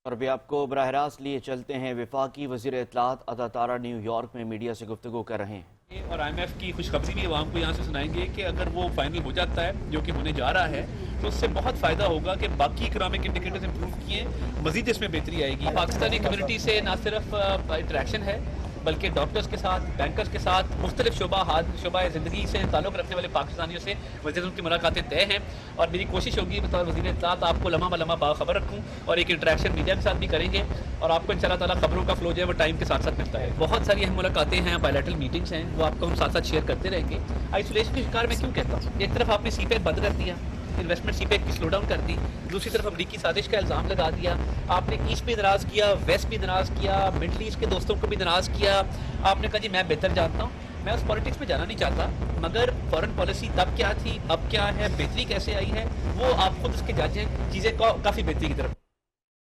और अभी आपको बराह रास्त लिए चलते हैं। वफाकी वज़ीर इत्तलात अता तारा न्यूयॉर्क में मीडिया से गुफ्तगू कर रहे हैं। और IMF की खुशखबरी भी आवाम को यहाँ से सुनाएंगे कि अगर वो फाइनल हो जाता है, जो कि होने जा रहा है, तो उससे बहुत फ़ायदा होगा कि बाकी इकनॉमिक इंडिकेटर्स इंप्रूव किए, मज़ीद इसमें बेहतरी आएगी। पाकिस्तानी कम्युनिटी से ना सिर्फ इंटरेक्शन है, बल्कि डॉक्टर्स के साथ, बैंकर्स के साथ, मुख्तलिफ शुबा ज़िंदगी से ताल्लुक़ रखने वाले पाकिस्तानियों से वज़ीर की मुलाकातें तय हैं। और मेरी कोशिश होगी बतौर वज़ीर इत्तलात आपको लम्हा ब लम्हा बाखबर रखूँ और एक इंटरेक्शन मीडिया के साथ भी करेंगे और आपको इंशाअल्लाह ताला खबरों का फ्लो जो है वो टाइम के साथ साथ मिलता है। बहुत सारी अहम मुलाकातें हैं, बायलैटरल मीटिंग्स हैं, वो आपको हम साथ साथ शेयर करते रहेंगे। आइसोलेशन के शिकार मैं क्यों कहता हूँ? एक तरफ आपने सीपेक बंद कर दिया, इन्वेस्टमेंट सीपेक की स्लो डाउन कर दी, दूसरी तरफ अमरीकी साजिश का इल्ज़ाम लगा दिया, आपने ईस्ट भी नाराज़ किया, वेस्ट भी नाराज़ किया, मिडल ईस्ट के दोस्तों को भी नाराज़ किया। आपने कहा जी मैं बेहतर जानता हूँ। मैं उस पॉलिटिक्स में जाना नहीं चाहता, मगर फॉरेन पॉलिसी तब क्या थी, अब क्या है, बेहतरी कैसे आई है, वो आप खुद उसके जज हैं। चीज़ें काफ़ी बेहतरी की तरफ